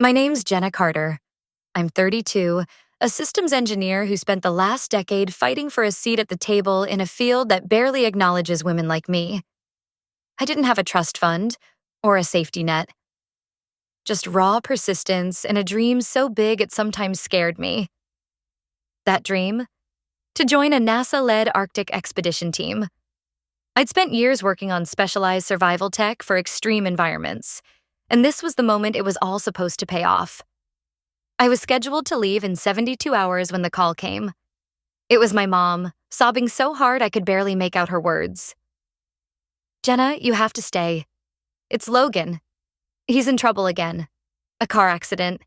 My name's Jenna Carter. I'm 32, a systems engineer who spent the last decade fighting for a seat at the table in a field that barely acknowledges women like me. I didn't have a trust fund or a safety net. Just raw persistence and a dream so big it sometimes scared me. That dream? To join a NASA-led Arctic expedition team. I'd spent years working on specialized survival tech for extreme environments, and this was the moment it was all supposed to pay off. I was scheduled to leave in 72 hours when the call came. It was my mom, sobbing so hard I could barely make out her words. "Jenna, you have to stay. It's Logan. He's in trouble again. A car accident.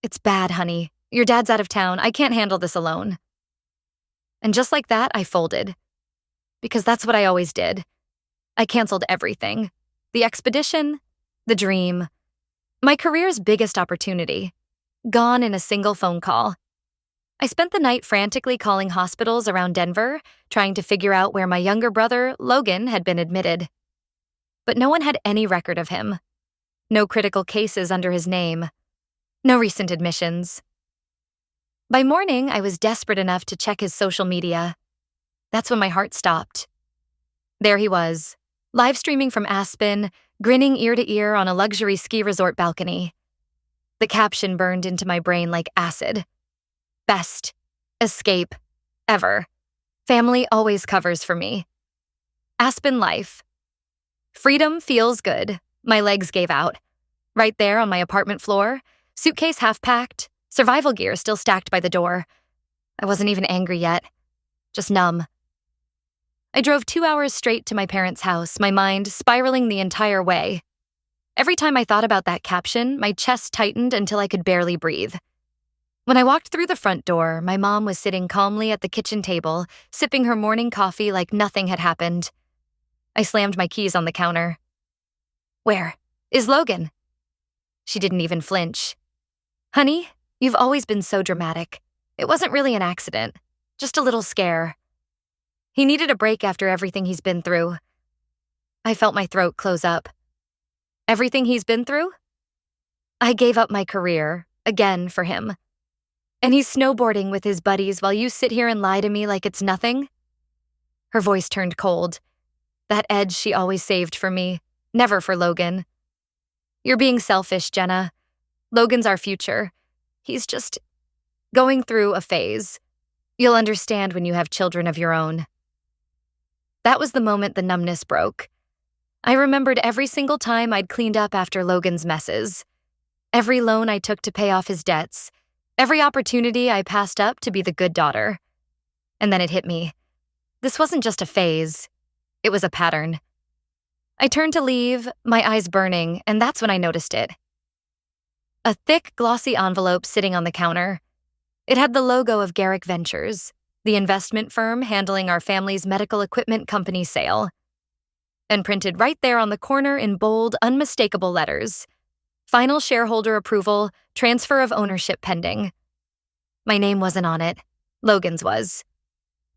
It's bad, honey. Your dad's out of town. I can't handle this alone." And just like that, I folded. Because that's what I always did. I canceled everything. The expedition, the dream, my career's biggest opportunity. Gone in a single phone call. I spent the night frantically calling hospitals around Denver, trying to figure out where my younger brother, Logan, had been admitted. But no one had any record of him. No critical cases under his name. No recent admissions. By morning, I was desperate enough to check his social media. That's when my heart stopped. There he was, live streaming from Aspen, grinning ear to ear on a luxury ski resort balcony. The caption burned into my brain like acid. Best escape ever. Family always covers for me. Aspen life. Freedom feels good. My legs gave out. Right there on my apartment floor, suitcase half packed, survival gear still stacked by the door. I wasn't even angry yet. Just numb. I drove 2 hours straight to my parents' house, my mind spiraling the entire way. Every time I thought about that caption, my chest tightened until I could barely breathe. When I walked through the front door, my mom was sitting calmly at the kitchen table, sipping her morning coffee like nothing had happened. I slammed my keys on the counter. "Where is Logan?" She didn't even flinch. "Honey, you've always been so dramatic. It wasn't really an accident, just a little scare. He needed a break after everything he's been through." I felt my throat close up. Everything he's been through? I gave up my career, again, for him. And he's snowboarding with his buddies while you sit here and lie to me like it's nothing? Her voice turned cold. That edge she always saved for me, never for Logan. "You're being selfish, Jenna. Logan's our future. He's just going through a phase. You'll understand when you have children of your own." That was the moment the numbness broke. I remembered every single time I'd cleaned up after Logan's messes. Every loan I took to pay off his debts. Every opportunity I passed up to be the good daughter. And then it hit me. This wasn't just a phase. It was a pattern. I turned to leave, my eyes burning, and that's when I noticed it. A thick, glossy envelope sitting on the counter. It had the logo of Garrick Ventures, the investment firm handling our family's medical equipment company sale. And printed right there on the corner in bold, unmistakable letters. "Final shareholder approval, transfer of ownership pending." My name wasn't on it. Logan's was.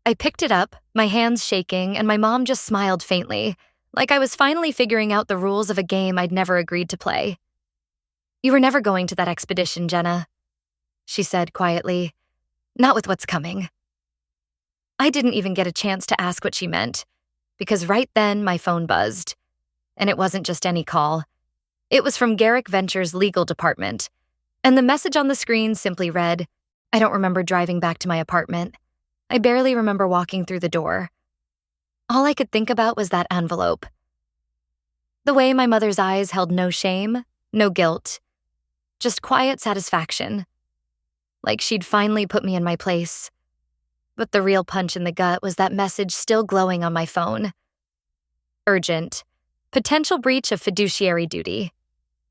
I picked it up, my hands shaking, and my mom just smiled faintly, like I was finally figuring out the rules of a game I'd never agreed to play. "You were never going to that expedition, Jenna," she said quietly. "Not with what's coming." I didn't even get a chance to ask what she meant, because right then my phone buzzed. And it wasn't just any call. It was from Garrick Ventures' legal department, and the message on the screen simply read, "I don't remember driving back to my apartment. I barely remember walking through the door." All I could think about was that envelope. The way my mother's eyes held no shame, no guilt, just quiet satisfaction. Like she'd finally put me in my place. But the real punch in the gut was that message still glowing on my phone. Urgent. Potential breach of fiduciary duty.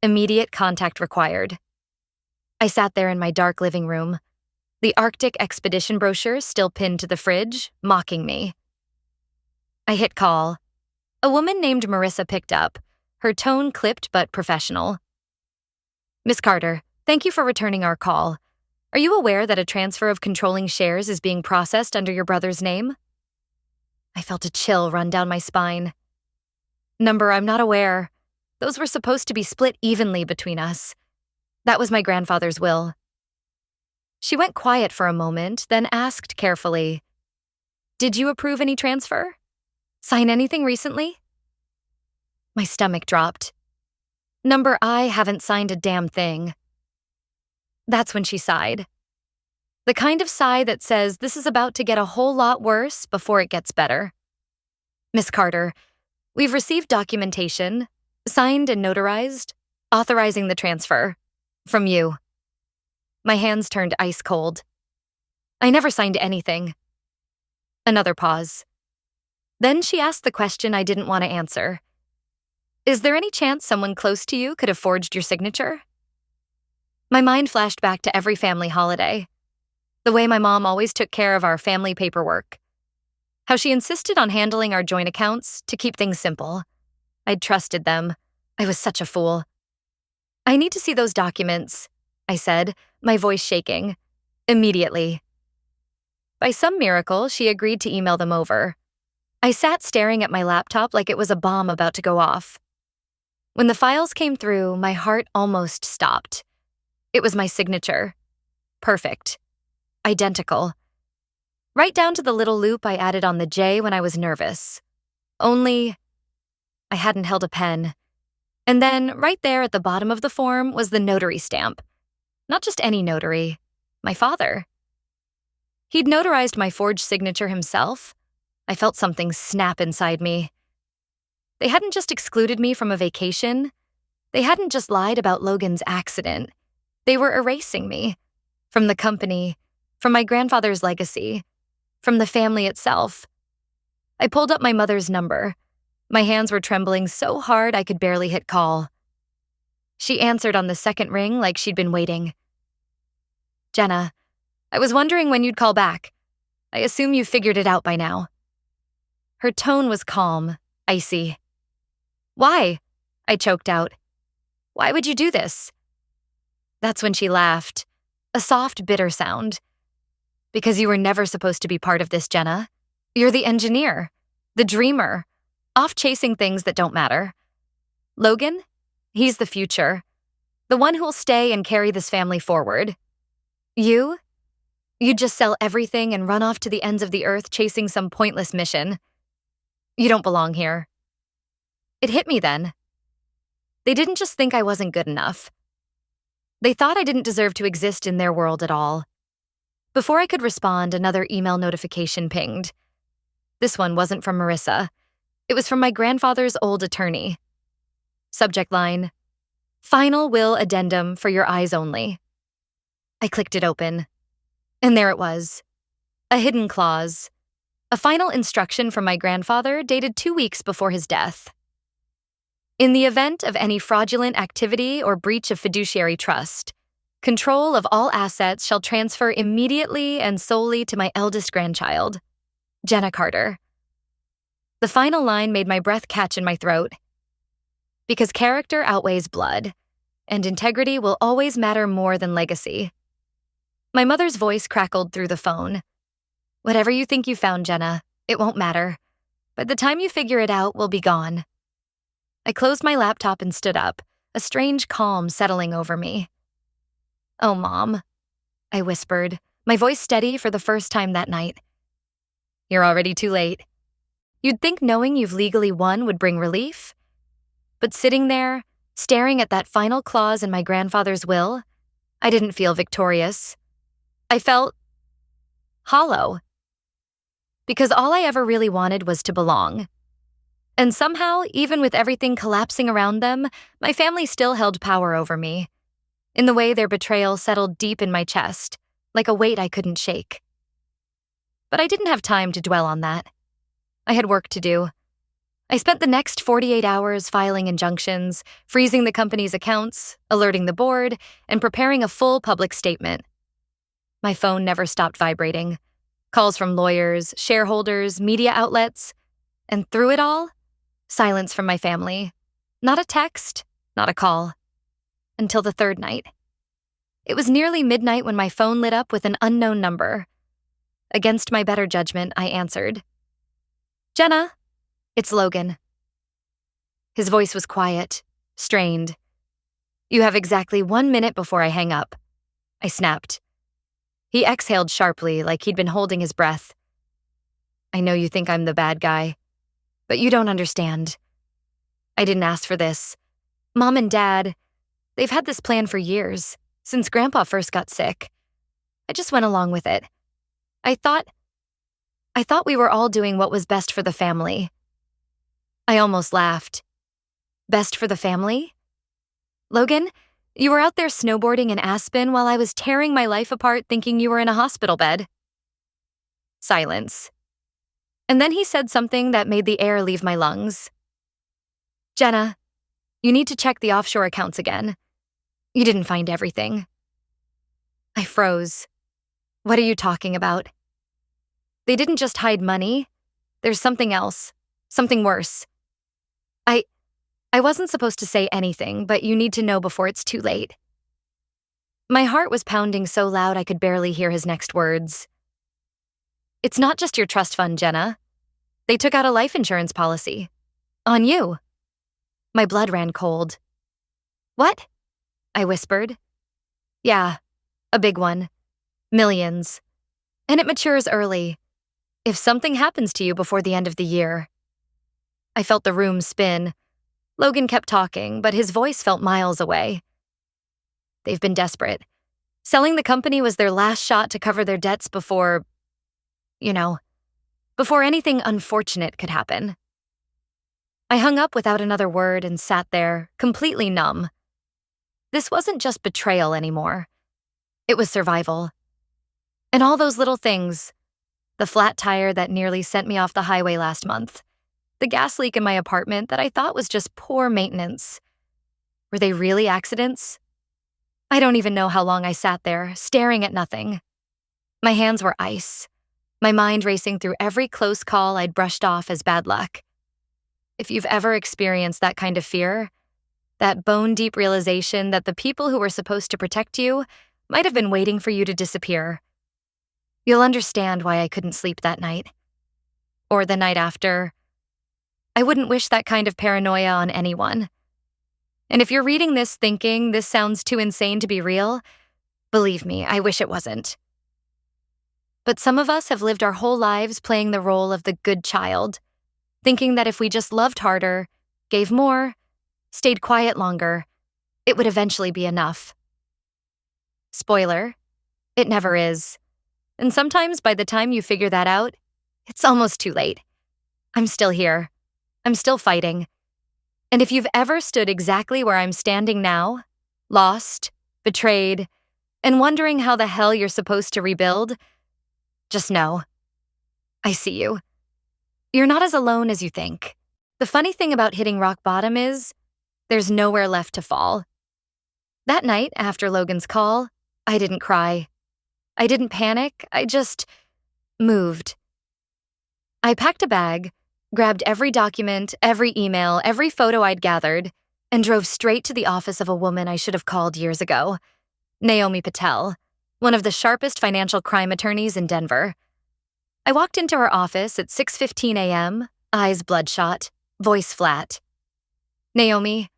Immediate contact required. I sat there in my dark living room, the Arctic expedition brochure still pinned to the fridge, mocking me. I hit call. A woman named Marissa picked up, her tone clipped but professional. "Miss Carter, thank you for returning our call. Are you aware that a transfer of controlling shares is being processed under your brother's name?" I felt a chill run down my spine. "Number, I'm not aware. Those were supposed to be split evenly between us." That was my grandfather's will. She went quiet for a moment, then asked carefully, "Did you approve any transfer? Sign anything recently?" My stomach dropped. Number I haven't signed a damn thing. That's when she sighed. The kind of sigh that says this is about to get a whole lot worse before it gets better. "Miss Carter, we've received documentation, signed and notarized, authorizing the transfer. From you." My hands turned ice cold. "I never signed anything." Another pause. Then she asked the question I didn't want to answer. "Is there any chance someone close to you could have forged your signature?" My mind flashed back to every family holiday. The way my mom always took care of our family paperwork. How she insisted on handling our joint accounts to keep things simple. I'd trusted them. I was such a fool. "I need to see those documents," I said, my voice shaking. "Immediately." By some miracle, she agreed to email them over. I sat staring at my laptop like it was a bomb about to go off. When the files came through, my heart almost stopped. It was my signature. Perfect. Identical. Right down to the little loop I added on the J when I was nervous. Only, I hadn't held a pen. And then, right there at the bottom of the form was the notary stamp. Not just any notary. My father. He'd notarized my forged signature himself. I felt something snap inside me. They hadn't just excluded me from a vacation. They hadn't just lied about Logan's accident. They were erasing me. From the company, from my grandfather's legacy, from the family itself. I pulled up my mother's number. My hands were trembling so hard I could barely hit call. She answered on the second ring like she'd been waiting. "Jenna, I was wondering when you'd call back. I assume you figured it out by now." Her tone was calm, icy. "Why?" I choked out. "Why would you do this?" That's when she laughed, a soft, bitter sound. "Because you were never supposed to be part of this, Jenna. You're the engineer, the dreamer, off chasing things that don't matter. Logan, he's the future, the one who'll stay and carry this family forward. You'd just sell everything and run off to the ends of the earth chasing some pointless mission. You don't belong here." It hit me then. They didn't just think I wasn't good enough. They thought I didn't deserve to exist in their world at all. Before I could respond, another email notification pinged. This one wasn't from Marissa. It was from my grandfather's old attorney. Subject line, "Final will addendum for your eyes only." I clicked it open. And there it was. A hidden clause. A final instruction from my grandfather dated 2 weeks before his death. "In the event of any fraudulent activity or breach of fiduciary trust, control of all assets shall transfer immediately and solely to my eldest grandchild, Jenna Carter." The final line made my breath catch in my throat. Because character outweighs blood, and integrity will always matter more than legacy. My mother's voice crackled through the phone. "Whatever you think you found, Jenna, it won't matter. By the time you figure it out, we'll be gone." I closed my laptop and stood up, a strange calm settling over me. "Oh, Mom," I whispered, my voice steady for the first time that night. "You're already too late." You'd think knowing you've legally won would bring relief. But sitting there, staring at that final clause in my grandfather's will, I didn't feel victorious. I felt hollow. Because all I ever really wanted was to belong. And somehow, even with everything collapsing around them, my family still held power over me. In the way their betrayal settled deep in my chest, like a weight I couldn't shake. But I didn't have time to dwell on that. I had work to do. I spent the next 48 hours filing injunctions, freezing the company's accounts, alerting the board, and preparing a full public statement. My phone never stopped vibrating. Calls from lawyers, shareholders, media outlets, and through it all, silence from my family. Not a text, not a call. Until the third night. It was nearly midnight when my phone lit up with an unknown number. Against my better judgment, I answered. "Jenna, it's Logan." His voice was quiet, strained. You have exactly 1 minute before I hang up, I snapped. He exhaled sharply, like he'd been holding his breath. I know you think I'm the bad guy, but you don't understand. I didn't ask for this. Mom and Dad, they've had this plan for years, since Grandpa first got sick. I just went along with it. I thought we were all doing what was best for the family. I almost laughed. Best for the family? Logan, you were out there snowboarding in Aspen while I was tearing my life apart thinking you were in a hospital bed. Silence. And then he said something that made the air leave my lungs. Jenna, you need to check the offshore accounts again. You didn't find everything. I froze. What are you talking about? They didn't just hide money. There's something else. Something worse. I wasn't supposed to say anything, but you need to know before it's too late. My heart was pounding so loud I could barely hear his next words. It's not just your trust fund, Jenna. They took out a life insurance policy. On you. My blood ran cold. What? I whispered. Yeah, a big one. Millions. And it matures early. If something happens to you before the end of the year. I felt the room spin. Logan kept talking, but his voice felt miles away. They've been desperate. Selling the company was their last shot to cover their debts before anything unfortunate could happen. I hung up without another word and sat there, completely numb. This wasn't just betrayal anymore. It was survival. And all those little things. The flat tire that nearly sent me off the highway last month. The gas leak in my apartment that I thought was just poor maintenance. Were they really accidents? I don't even know how long I sat there, staring at nothing. My hands were ice, my mind racing through every close call I'd brushed off as bad luck. If you've ever experienced that kind of fear, that bone-deep realization that the people who were supposed to protect you might have been waiting for you to disappear, you'll understand why I couldn't sleep that night. Or the night after. I wouldn't wish that kind of paranoia on anyone. And if you're reading this thinking this sounds too insane to be real, believe me, I wish it wasn't. But some of us have lived our whole lives playing the role of the good child, thinking that if we just loved harder, gave more, stayed quiet longer, it would eventually be enough. Spoiler, it never is. And sometimes by the time you figure that out, it's almost too late. I'm still here. I'm still fighting. And if you've ever stood exactly where I'm standing now, lost, betrayed, and wondering how the hell you're supposed to rebuild, just know, I see you. You're not as alone as you think. The funny thing about hitting rock bottom is, there's nowhere left to fall. That night, after Logan's call, I didn't cry. I didn't panic, I just moved. I packed a bag, grabbed every document, every email, every photo I'd gathered, and drove straight to the office of a woman I should have called years ago, Naomi Patel, one of the sharpest financial crime attorneys in Denver. I walked into her office at 6:15 a.m., eyes bloodshot, voice flat. Naomi,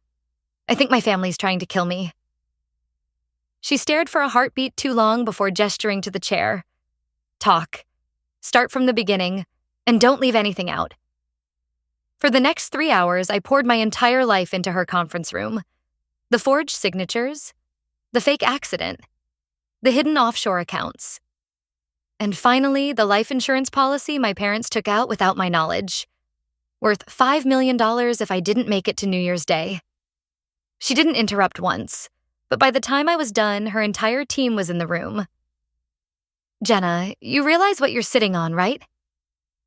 I think my family's trying to kill me. She stared for a heartbeat too long before gesturing to the chair. Talk. Start from the beginning, and don't leave anything out. For the next 3 hours, I poured my entire life into her conference room. The forged signatures, the fake accident, the hidden offshore accounts, and finally, the life insurance policy my parents took out without my knowledge, worth $5 million if I didn't make it to New Year's Day. She didn't interrupt once, but by the time I was done, her entire team was in the room. Jenna, you realize what you're sitting on, right?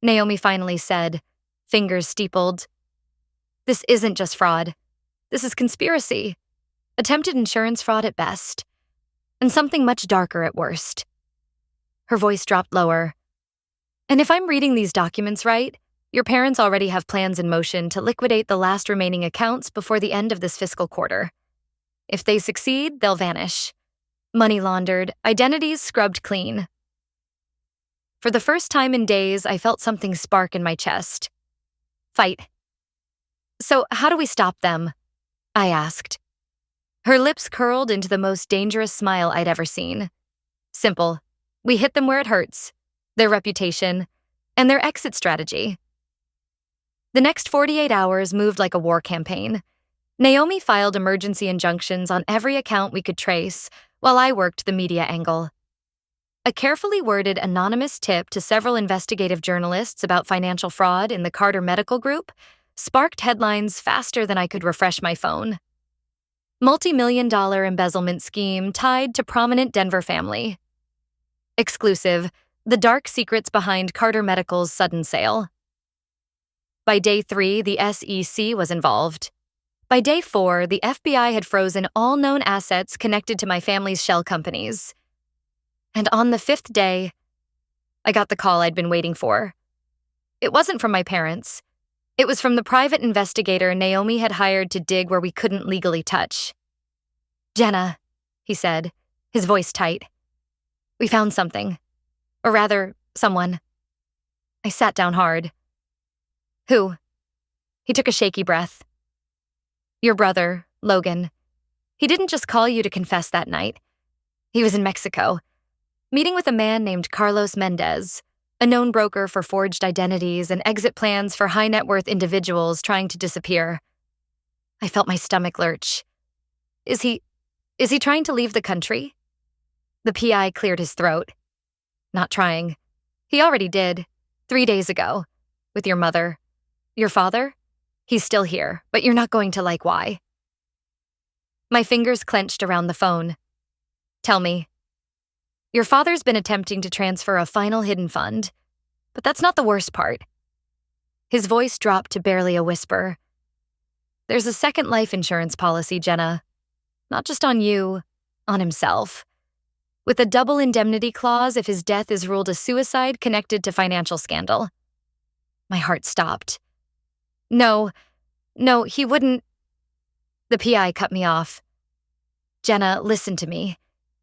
Naomi finally said, fingers steepled. This isn't just fraud. This is conspiracy. Attempted insurance fraud at best. And something much darker at worst. Her voice dropped lower. And if I'm reading these documents right, your parents already have plans in motion to liquidate the last remaining accounts before the end of this fiscal quarter. If they succeed, they'll vanish. Money laundered, identities scrubbed clean. For the first time in days, I felt something spark in my chest. Fight. So how do we stop them? I asked. Her lips curled into the most dangerous smile I'd ever seen. Simple. We hit them where it hurts. Their reputation, and their exit strategy. The next 48 hours moved like a war campaign. Naomi filed emergency injunctions on every account we could trace, while I worked the media angle. A carefully worded anonymous tip to several investigative journalists about financial fraud in the Carter Medical Group sparked headlines faster than I could refresh my phone. Multi-million-dollar embezzlement scheme tied to prominent Denver family. Exclusive, the dark secrets behind Carter Medical's sudden sale. By day 3, the SEC was involved. By day 4, the FBI had frozen all known assets connected to my family's shell companies. And on the 5th day, I got the call I'd been waiting for. It wasn't from my parents. It was from the private investigator Naomi had hired to dig where we couldn't legally touch. "Jenna," he said, his voice tight. "We found something. Or rather, someone." I sat down hard. "Who?" He took a shaky breath. "Your brother, Logan. He didn't just call you to confess that night. He was in Mexico, meeting with a man named Carlos Mendez, a known broker for forged identities and exit plans for high-net-worth individuals trying to disappear." I felt my stomach lurch. Is he trying to leave the country?" The PI cleared his throat. "Not trying. He already did, 3 days ago, with your mother. Your father? He's still here, but you're not going to like why." My fingers clenched around the phone. "Tell me." "Your father's been attempting to transfer a final hidden fund, but that's not the worst part." His voice dropped to barely a whisper. "There's a second life insurance policy, Jenna. Not just on you, on himself. With a double indemnity clause if his death is ruled a suicide connected to financial scandal." My heart stopped. No, he wouldn't." The PI cut me off. "Jenna, listen to me.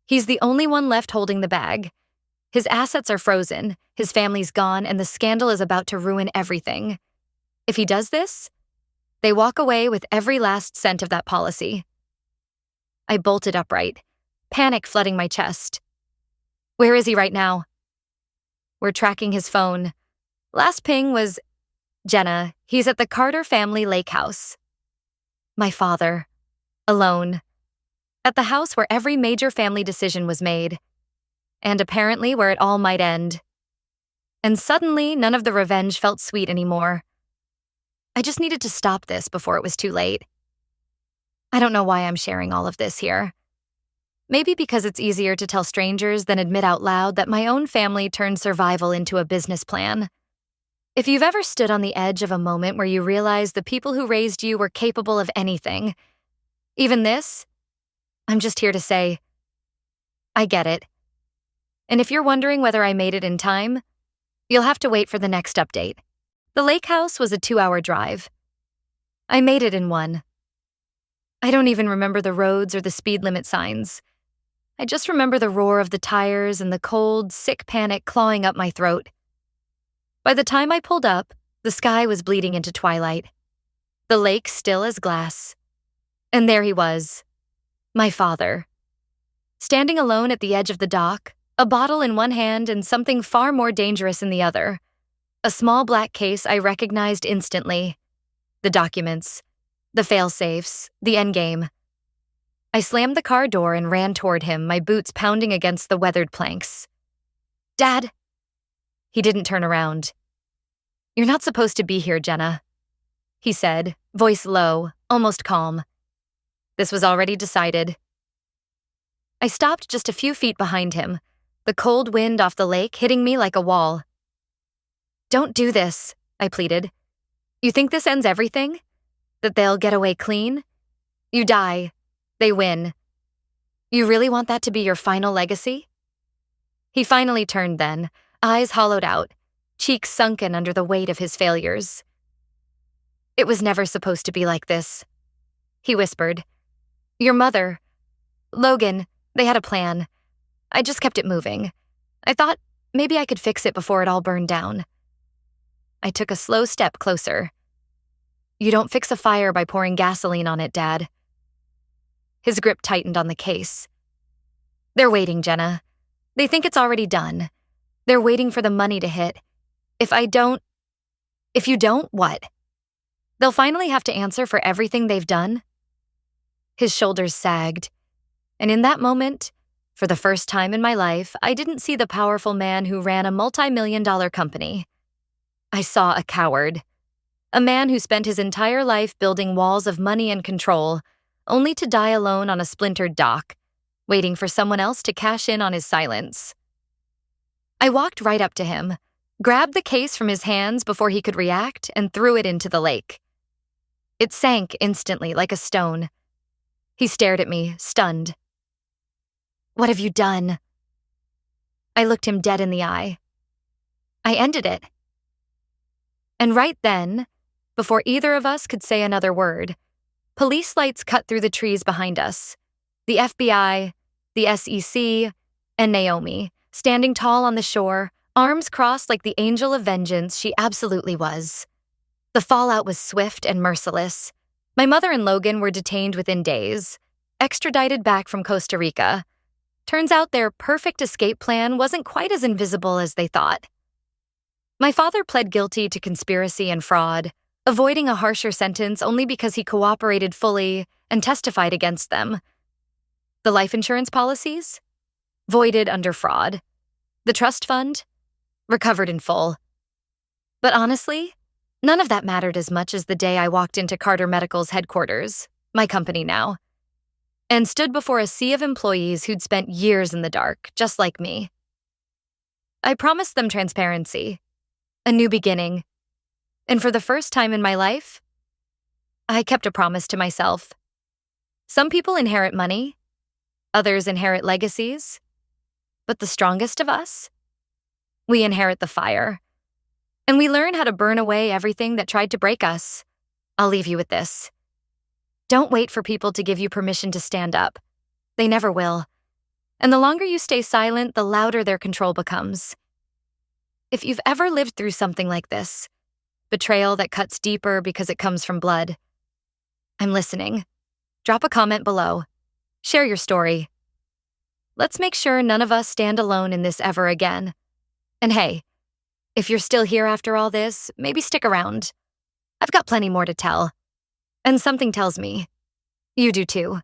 He's the only one left holding the bag. His assets are frozen, his family's gone, and the scandal is about to ruin everything. If he does this, they walk away with every last cent of that policy." I bolted upright, panic flooding my chest. "Where is he right now?" "We're tracking his phone. Last ping was, Jenna, he's at the Carter family lake house." My father. Alone. At the house where every major family decision was made. And apparently where it all might end. And suddenly, none of the revenge felt sweet anymore. I just needed to stop this before it was too late. I don't know why I'm sharing all of this here. Maybe because it's easier to tell strangers than admit out loud that my own family turned survival into a business plan. If you've ever stood on the edge of a moment where you realize the people who raised you were capable of anything, even this, I'm just here to say, I get it. And if you're wondering whether I made it in time, you'll have to wait for the next update. The lake house was a 2-hour drive. I made it in one. I don't even remember the roads or the speed limit signs. I just remember the roar of the tires and the cold, sick panic clawing up my throat. By the time I pulled up, the sky was bleeding into twilight. The lake still as glass. And there he was, my father. Standing alone at the edge of the dock, a bottle in one hand and something far more dangerous in the other. A small black case I recognized instantly. The documents, the fail-safes, the endgame. I slammed the car door and ran toward him, my boots pounding against the weathered planks. "Dad!" He didn't turn around. "You're not supposed to be here, Jenna," he said, voice low, almost calm. This was already decided. I stopped just a few feet behind him, the cold wind off the lake hitting me like a wall. "Don't do this," I pleaded. "You think this ends everything? That they'll get away clean? You die. They win. You really want that to be your final legacy?" He finally turned then, eyes hollowed out, cheeks sunken under the weight of his failures. "It was never supposed to be like this," he whispered. "Your mother, Logan, they had a plan. I just kept it moving. I thought maybe I could fix it before it all burned down." I took a slow step closer. "You don't fix a fire by pouring gasoline on it, Dad." his grip tightened on the case. "They're waiting, Jenna. They think it's already done. They're waiting for the money to hit. If you don't, what? They'll finally have to answer for everything they've done?" His shoulders sagged. And in that moment, for the first time in my life, I didn't see the powerful man who ran a multi-million-dollar company. I saw a coward. A man who spent his entire life building walls of money and control, only to die alone on a splintered dock, waiting for someone else to cash in on his silence. I walked right up to him, grabbed the case from his hands before he could react, and threw it into the lake. It sank instantly like a stone. He stared at me, stunned. "What have you done?" I looked him dead in the eye. "I ended it." And right then, before either of us could say another word, police lights cut through the trees behind us. The FBI, the SEC, and Naomi, standing tall on the shore, arms crossed like the angel of vengeance she absolutely was. The fallout was swift and merciless. My mother and Logan were detained within days, extradited back from Costa Rica. Turns out their perfect escape plan wasn't quite as invisible as they thought. My father pled guilty to conspiracy and fraud, avoiding a harsher sentence only because he cooperated fully and testified against them. The life insurance policies? Voided under fraud. The trust fund? Recovered in full. But honestly, none of that mattered as much as the day I walked into Carter Medical's headquarters, my company now, and stood before a sea of employees who'd spent years in the dark, just like me. I promised them transparency, a new beginning, and for the first time in my life, I kept a promise to myself. Some people inherit money, others inherit legacies, but the strongest of us, we inherit the fire, and we learn how to burn away everything that tried to break us. I'll leave you with this. Don't wait for people to give you permission to stand up. They never will. And the longer you stay silent, the louder their control becomes. If you've ever lived through something like this, betrayal that cuts deeper because it comes from blood, I'm listening. Drop a comment below. Share your story. Let's make sure none of us stand alone in this ever again. And hey, if you're still here after all this, maybe stick around. I've got plenty more to tell. And something tells me you do too.